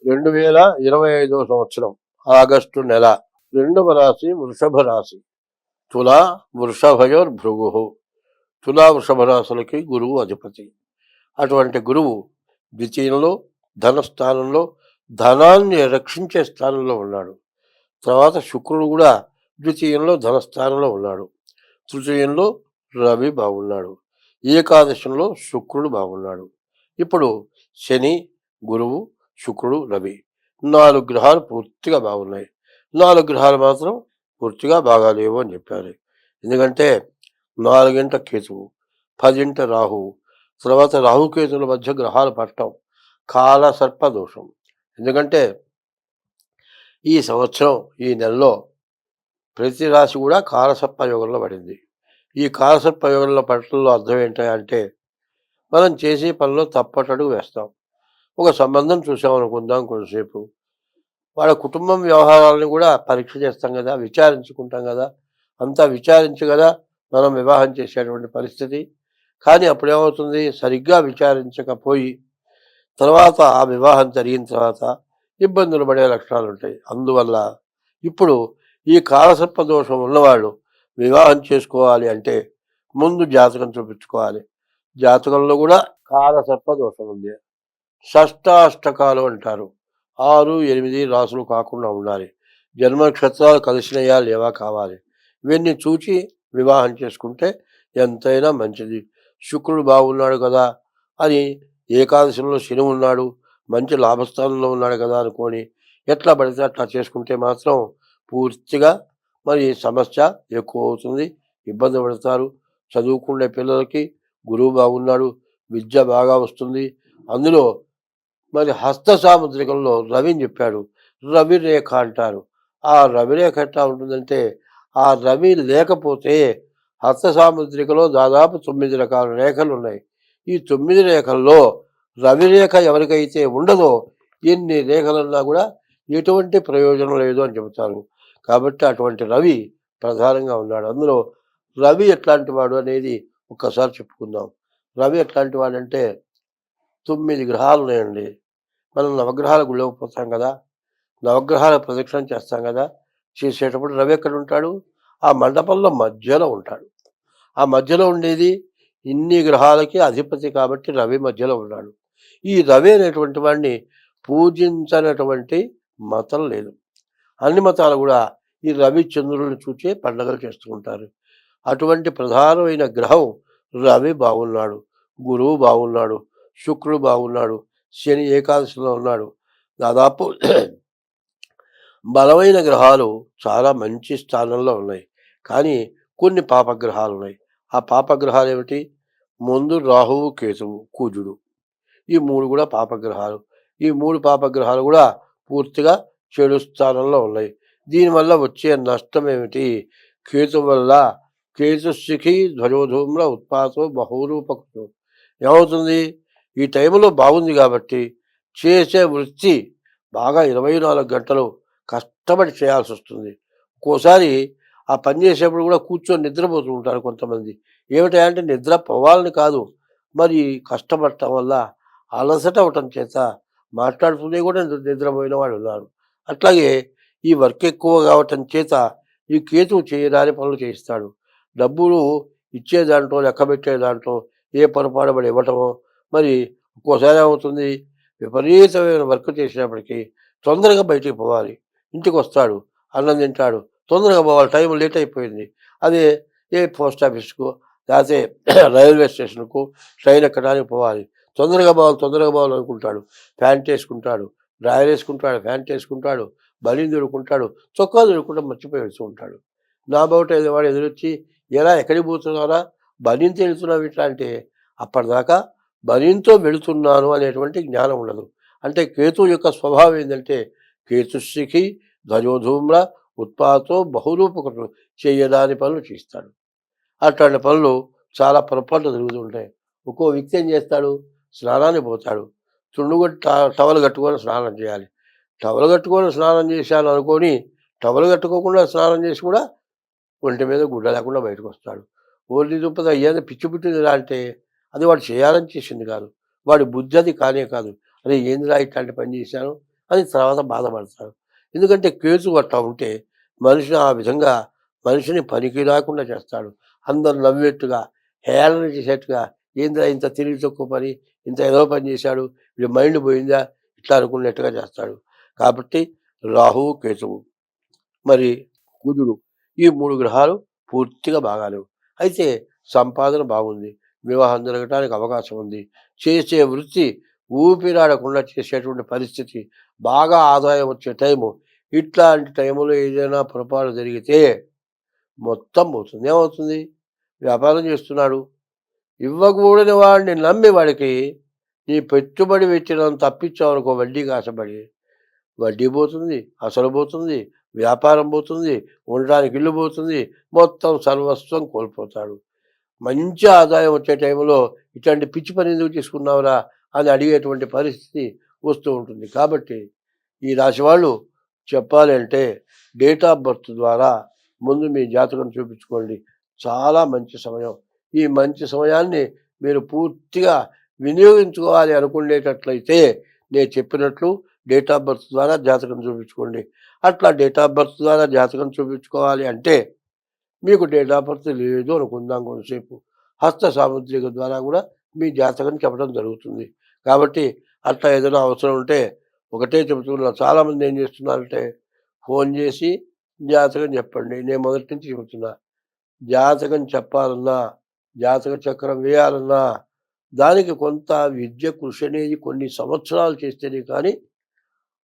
2025 సంవత్సరం ఆగస్టు నెల. రెండవ రాశి వృషభ రాశి. తులా వృషభయోర్ భృగు. తులా వృషభ రాశులకి గురువు అధిపతి. అటువంటి గురువు ద్వితీయంలో ధనస్థానంలో ధనాన్ని రక్షించే స్థానంలో ఉన్నాడు. తర్వాత శుక్రుడు కూడా ద్వితీయంలో ధనస్థానంలో ఉన్నాడు. తృతీయంలో రవి బాగున్నాడు. ఏకాదశంలో శుక్రుడు బాగున్నాడు. ఇప్పుడు శని, గురువు, శుక్రుడు, రవి 4 గ్రహాలు పూర్తిగా బాగున్నాయి. 4 గ్రహాలు మాత్రం పూర్తిగా బాగాలేవు అని చెప్పారు. ఎందుకంటే 4 కేతువు, 10 రాహువు, తర్వాత రాహుకేతువుల మధ్య గ్రహాలు పట్టడం కాలసర్ప దోషం. ఎందుకంటే ఈ సంవత్సరం ఈ నెలలో ప్రతి రాశి కూడా కాలసర్ప యోగంలో పడింది. ఈ కాలసర్ప యోగంలో పట్టడంలో అర్థం ఏంటంటే మనం చేసే పనిలో తప్పటడుగు వేస్తాం. ఒక సంబంధం చూసామనుకుందాం, కొంతసేపు వాళ్ళ కుటుంబం వ్యవహారాలను కూడా పరీక్ష చేస్తాం కదా, విచారించుకుంటాం కదా, అంతా విచారించి కదా మనం వివాహం చేసేటువంటి పరిస్థితి. కానీ అప్పుడేమవుతుంది, సరిగ్గా విచారించకపోయి తర్వాత ఆ వివాహం జరిగిన తర్వాత ఇబ్బందులు పడే లక్షణాలు ఉంటాయి. అందువల్ల ఇప్పుడు ఈ కాలసర్ప దోషం ఉన్నవాళ్ళు వివాహం చేసుకోవాలి అంటే ముందు జాతకం చూపించుకోవాలి. జాతకంలో కూడా కాలసర్ప దోషం ఉంది. షష్టాష్టకాలు అంటారు. 6, 8 రాసులు కాకుండా ఉండాలి. జన్మ నక్షత్రాలు కలిసినయా లేవా కావాలి. ఇవన్నీ చూచి వివాహం చేసుకుంటే ఎంతైనా మంచిది. శుక్రుడు బాగున్నాడు కదా అని ఏకాదశంలో శని ఉన్నాడు, మంచి లాభస్థానంలో ఉన్నాడు కదా అనుకొని ఎట్లా పడితే అట్లా చేసుకుంటే మాత్రం పూర్తిగా మరి సమస్య ఎక్కువ అవుతుంది, ఇబ్బంది పడతారు. చదువుకునే పిల్లలకి గురువు బాగున్నాడు, విద్య బాగా వస్తుంది. అందులో మరి హస్త సాముద్రికంలో రవిని చెప్పాడు. రవి రేఖ అంటారు. ఆ రవి రేఖ ఎట్లా ఉంటుందంటే, ఆ రవి లేకపోతే హస్త సాముద్రికలో దాదాపు 9 రకాల రేఖలు ఉన్నాయి. ఈ 9 రేఖల్లో రవి రేఖ ఎవరికైతే ఉండదో ఎన్ని రేఖలన్నా కూడా ఎటువంటి ప్రయోజనం లేదు అని చెబుతారు. కాబట్టి అటువంటి రవి ప్రధానంగా ఉన్నాడు. అందులో రవి ఎట్లాంటి వాడు అనేది ఒక్కసారి చెప్పుకుందాం. రవి ఎట్లాంటి వాడంటే 9 గ్రహాలు ఉన్నాయండి. మనం నవగ్రహాల గుళ్ళోకి పోతాం కదా, నవగ్రహాల ప్రదక్షిణ చేస్తాం కదా, చేసేటప్పుడు రవి ఎక్కడ ఉంటాడు? ఆ మండపంలో మధ్యలో ఉంటాడు. ఆ మధ్యలో ఉండేది ఇన్ని గ్రహాలకి అధిపతి కాబట్టి రవి మధ్యలో ఉన్నాడు. ఈ రవి అనేటువంటి వాడిని పూజించనటువంటి మతం లేదు. అన్ని మతాలు కూడా ఈ రవి చంద్రులను చూచే పండుగలు చేస్తుంటారు. అటువంటి ప్రధానమైన గ్రహం రవి బాగున్నాడు, గురువు బాగున్నాడు, శుక్రుడు బాగున్నాడు, శని ఏకాదశిలో ఉన్నాడు. దాదాపు బలమైన గ్రహాలు చాలా మంచి స్థానంలో ఉన్నాయి. కానీ కొన్ని పాపగ్రహాలు ఉన్నాయి. ఆ పాపగ్రహాలు ఏమిటి? ముందు రాహువు, కేతువు, కుజుడు, ఈ 3 కూడా పాపగ్రహాలు. ఈ 3 పాపగ్రహాలు కూడా పూర్తిగా చెడు స్థానంలో ఉన్నాయి. దీనివల్ల వచ్చే నష్టం ఏమిటి? కేతు వల్ల కేతుశిఖి ధ్వజోధూమ్ర ఉత్పాతో బహురూపకృతం. ఏమవుతుంది? ఈ టైంలో బాగుంది కాబట్టి చేసే వృత్తి బాగా 24 గంటలు కష్టపడి చేయాల్సి వస్తుంది. ఒక్కోసారి ఆ పని చేసేప్పుడు కూడా కూర్చొని నిద్రపోతూ ఉంటారు కొంతమంది. ఏమిటంటే నిద్ర పోవాలని కాదు, మరి కష్టపడటం వల్ల అలసట అవటం చేత మాట్లాడుతూనే కూడా నిద్రపోయిన వాళ్ళు ఉన్నారు. అట్లాగే ఈ వర్క్ ఎక్కువ కావటం చేత ఈ కేతువు చేయరాని పనులు చేయిస్తాడు. డబ్బులు ఇచ్చే దాంట్లో, లెక్క పెట్టే దాంట్లో ఏ పొరపాటు పడి ఇవ్వటమో, మరి ఒక్కోసారి ఏమవుతుంది, విపరీతమైన వర్క్ చేసినప్పటికీ తొందరగా బయటికి పోవాలి. ఇంటికి వస్తాడు, అన్నం తింటాడు, తొందరగా పోవాలి, టైం లేట్ అయిపోయింది. అదే ఏ పోస్ట్ ఆఫీస్కు లేకపోతే రైల్వే స్టేషన్కు ట్రైన్ ఎక్కడానికి పోవాలి, తొందరగా పోవాలి అనుకుంటాడు. ప్యాంట్ వేసుకుంటాడు, డ్రాయర్ వేసుకుంటాడు, ప్యాంట్ వేసుకుంటాడు, బనీన్ దొరుకుంటాడు, చొక్కా దొరుకుంటా మర్చిపోయి వెళ్తూ ఉంటాడు. నా బయట వాడు ఎదురొచ్చి ఎలా ఎక్కడికి పోతున్నారా, బనీన్తో వెళుతున్నావు ఇట్లా అంటే అప్పటిదాకా బనీన్తో వెళుతున్నాను అనేటువంటి జ్ఞానం ఉండదు. అంటే కేతు యొక్క స్వభావం ఏంటంటే కేతుశిఖి ధ్వజోధూమ్ర ఉత్పాతో బహురూపకృతం, చేయదాని పనులు చేస్తాడు. అట్లాంటి పనులు చాలా పొరపాట్లు జరుగుతుంటాయి. ఒక్కో వ్యక్తి ఏం చేస్తాడు, స్నానానికి పోతాడు, టవల్ కట్టుకొని స్నానం చేయాలి. టవల్ కట్టుకొని స్నానం చేశాను అనుకొని టవల్ కట్టుకోకుండా స్నానం చేసి కూడా ఒంటి మీద గుడ్డ లేకుండా బయటకు వస్తాడు. ఓన్లీ దుప్పద అయ్యేది పిచ్చి పుట్టిందిరా అంటే అది వాడు చేయాలని చేసింది కాదు, వాడి బుద్ధి అది కానే కాదు. అరే ఏందిరా ఇట్లాంటి పని చేశాను అని తర్వాత బాధపడతాడు. ఎందుకంటే కేతు అట్లా ఉంటే మనిషిని ఆ విధంగా మనిషిని పనికి రాకుండా చేస్తాడు. అందరు నవ్వేట్టుగా, హేళన చేసేట్టుగా, ఏందిరా ఇంత తెలివి తక్కువ పని, ఇంత ఏదో పని చేశాడు, వీడి మైండ్ పోయిందా, ఇట్లా అనుకున్నట్టుగా చేస్తాడు. కాబట్టి రాహువు, కేతువు, మరి కుజుడు, ఈ 3 గ్రహాలు పూర్తిగా బాగాలేవు. అయితే సంపాదన బాగుంది, వివాహం జరగటానికి అవకాశం ఉంది, చేసే వృత్తి ఊపిరాడకుండా చేసేటువంటి పరిస్థితి, బాగా ఆదాయం వచ్చే టైము. ఇట్లాంటి టైంలో ఏదైనా పొరపాటు జరిగితే మొత్తం పోతుంది. ఏమవుతుంది? వ్యాపారం చేస్తున్నాడు, ఇవ్వకూడని వాడిని నమ్మి వాడికి నీ పెట్టుబడి పెట్టినంత తప్పించావనుకో, వడ్డీకి ఆశపడి వడ్డీ పోతుంది, అసలు పోతుంది, వ్యాపారం పోతుంది, ఉండడానికి ఇల్లు పోతుంది, మొత్తం సర్వస్వం కోల్పోతాడు. మంచి ఆదాయం వచ్చే టైంలో ఇట్లాంటి పిచ్చి పని ఎందుకు తీసుకున్నావురా అని అడిగేటువంటి పరిస్థితి వస్తూ ఉంటుంది. కాబట్టి ఈ రాశి వాళ్ళు చెప్పాలి అంటే డేట్ ఆఫ్ బర్త్ ద్వారా ముందు మీ జాతకం చూపించుకోండి. చాలా మంచి సమయం. ఈ మంచి సమయాన్ని మీరు పూర్తిగా వినియోగించుకోవాలి అనుకునేటట్లయితే నేను చెప్పినట్లు డేట్ ఆఫ్ బర్త్ ద్వారా జాతకం చూపించుకోండి. అట్లా డేట్ ఆఫ్ బర్త్ ద్వారా జాతకం చూపించుకోవాలి అంటే మీకు డేట్ ఆఫ్ బర్త్ లేదు అనుకుందాం కొంతసేపు, హస్త సాముద్రిక ద్వారా కూడా మీ జాతకం చెప్పడం జరుగుతుంది. కాబట్టి అట్లా ఏదైనా అవసరం ఉంటే ఒకటే చెబుతున్నారు. చాలామంది ఏం చేస్తున్నారంటే ఫోన్ చేసి జాతకం చెప్పండి. నేను మొదటి నుంచి చెబుతున్నా, జాతకం చెప్పాలన్నా, జాతక చక్రం వేయాలన్నా దానికి కొంత విద్య, కృషి అనేది కొన్ని సంవత్సరాలు చేస్తేనే కానీ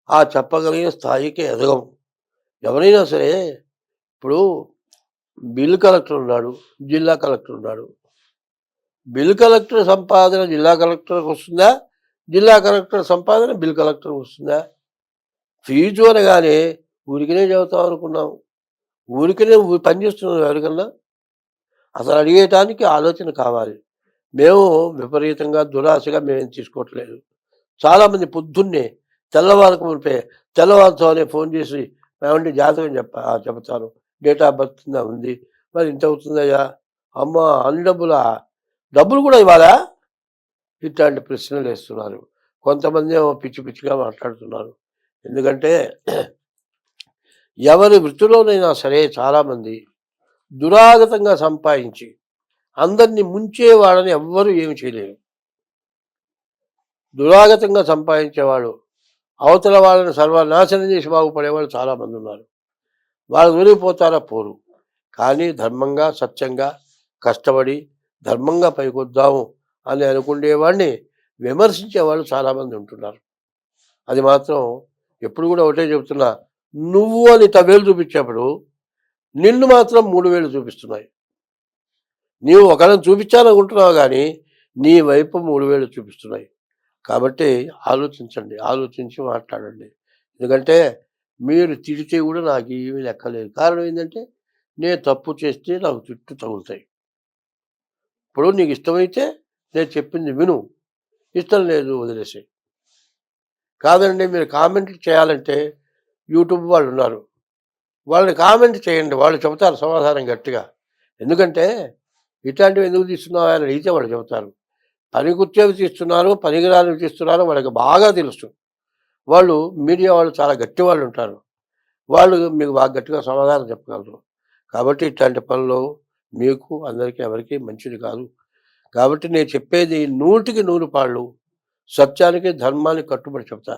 ఆ చెప్పగలిగే స్థాయికి ఎదగం. ఎవరైనా సరే ఇప్పుడు బిల్ కలెక్టర్ ఉన్నాడు, జిల్లా కలెక్టర్ ఉన్నాడు. బిల్ కలెక్టర్ సంపాదన జిల్లా కలెక్టర్కి వస్తుందా? జిల్లా కలెక్టర్ సంపాదన బిల్ కలెక్టర్కి వస్తుందా? ఫీజు అనగానే ఊరికనే చెబుతాం అనుకున్నాం. ఊరికనే పనిచేస్తున్నాం ఎవరికన్నా? అసలు అడిగేయటానికి ఆలోచన కావాలి. మేము విపరీతంగా దురాశగా మేమేం తీసుకోవట్లేదు. చాలామంది పొద్దున్నే తెల్లవారుకు మునిపే తెల్లవారుతోనే ఫోన్ చేసి ఏమంటే జాతకం చెప్తాను, డేట్ ఆఫ్ బర్త్ ఉంది, మరి ఇంత అవుతుందయ్యా, అమ్మ అన్ని డబ్బులు కూడా ఇవ్వాలా? ఇట్లాంటి ప్రశ్నలు వేస్తున్నారు. కొంతమంది ఏమో పిచ్చి పిచ్చిగా మాట్లాడుతున్నారు. ఎందుకంటే ఎవరి వృత్తిలోనైనా సరే చాలామంది దురాగతంగా సంపాదించి అందరినీ ముంచే వాళ్ళని ఎవ్వరూ ఏమి చేయలేరు. దురాగతంగా సంపాదించేవాడు అవతల వాళ్ళని సర్వనాశనం చేసి బాగుపడేవాళ్ళు చాలామంది ఉన్నారు. వాళ్ళు దొరికిపోతారా? పోరు. కానీ ధర్మంగా, సత్యంగా కష్టపడి ధర్మంగా పైకొద్దాము అని అనుకునేవాడిని విమర్శించేవాళ్ళు చాలామంది ఉంటున్నారు. అది మాత్రం ఎప్పుడు కూడా ఒకటే చెబుతున్నా, నువ్వు అని తవేలు చూపించేప్పుడు నిన్ను మాత్రం 3 వేలు చూపిస్తున్నాయి. నీవు ఒకరిని చూపించాలనుకుంటున్నావు కానీ నీ వైపు 3 వేలు చూపిస్తున్నాయి. కాబట్టి ఆలోచించండి, ఆలోచించి మాట్లాడండి. ఎందుకంటే మీరు తిడితే కూడా నాకు ఏమీ లెక్కలేదు. కారణం ఏంటంటే నేను తప్పు చేస్తే నాకు తిట్టు తగులుతాయి. ఇప్పుడు నీకు ఇష్టమైతే నేను చెప్పింది విను, ఇష్టం లేదు వదిలేసి. కాదండి మీరు కామెంట్లు చేయాలంటే యూట్యూబ్ వాళ్ళు ఉన్నారు, వాళ్ళని కామెంట్ చేయండి, వాళ్ళు చెబుతారు సమాధానం గట్టిగా. ఎందుకంటే ఇట్లాంటివి ఎందుకు తీస్తున్నావు అని అడిగితే వాళ్ళు చెబుతారు. పనికొచ్చేవి తీస్తున్నారు, పనికిరానివి తీస్తున్నారు, వాళ్ళకి బాగా తెలుసు. వాళ్ళు మీడియా వాళ్ళు చాలా గట్టి వాళ్ళు ఉంటారు, వాళ్ళు మీకు బాగా గట్టిగా సమాధానం చెప్పగలరు. కాబట్టి ఇట్లాంటి పనులు మీకు అందరికీ ఎవరికీ మంచిది కాదు. కాబట్టి నేను చెప్పేది 100కి 100 పాళ్ళు సత్యానికి, ధర్మానికి కట్టుబడి చెప్తా.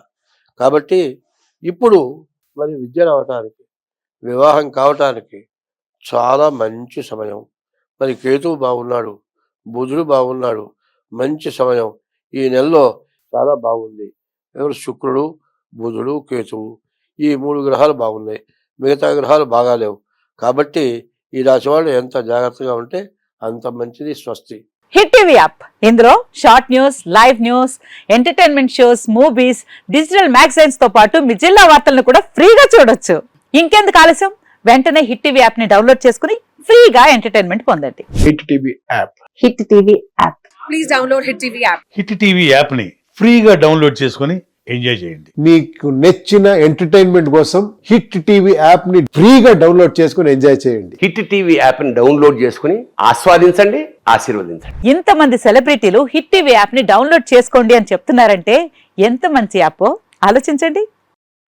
కాబట్టి ఇప్పుడు మరి విద్య రావటానికి, వివాహం కావటానికి చాలా మంచి సమయం. మరి కేతువు బాగున్నాడు, బుధుడు బాగున్నాడు, మంచి సమయం. ఈ నెలలో చాలా బాగుంది. ఎవరు? శుక్రుడు, బుధుడు, కేతువు, ఈ 3 గ్రహాలు బాగున్నాయి. మిగతా గ్రహాలు బాగాలేవు. కాబట్టి ఈ రాశి వాళ్ళు ఎంత జాగ్రత్తగా ఉంటే అంత మంచిది. స్వస్తి. హిట్ టీవీ యాప్, ఇందులో short news, live news, entertainment shows, movies, digital magazines తో పాటు మీ జిల్లా వార్తలను కూడా ఫ్రీగా చూడొచ్చు. ఇంకెందుకు ఆలస్యం? వెంటనే హిట్ టీవీ యాప్ ని డౌన్లోడ్ చేసుకుని ఫ్రీగా ఎంటర్టైన్మెంట్ పొందండి. Hit TV app. Hit TV app. Please download hit TV app. Hit TV app ని ఫ్రీగా డౌన్లోడ్ చేసుకొని ఎంజాయ్ చేయండి. మీకు నచ్చిన ఎంటర్టైన్మెంట్ కోసం హిట్ టీవీ యాప్ ని ఫ్రీగా డౌన్లోడ్ చేసుకుని ఎంజాయ్ చేయండి. హిట్ టీవీ యాప్ ని డౌన్లోడ్ చేసుకుని ఆస్వాదించండి, ఆశీర్వదించండి. ఇంతమంది సెలబ్రిటీలు హిట్ టీవీ యాప్ ని డౌన్లోడ్ చేసుకోండి అని చెప్తున్నారంటే ఎంత మంచి యాప్ ఆలోచించండి.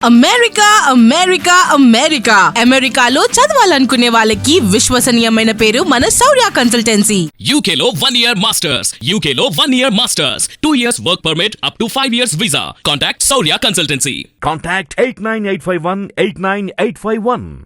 అమెరికా అమెరికా అమెరికా అమెరికాలో చదవాలనుకునే వాళ్ళకి విశ్వసనీయమైన పేరు మన శౌర్య consultancy. UK Law 1 Year Masters. UK Law 1 Year Masters. 2 years work permit up to 5 years visa. Contact Saurya Consultancy. Contact 89851 89851.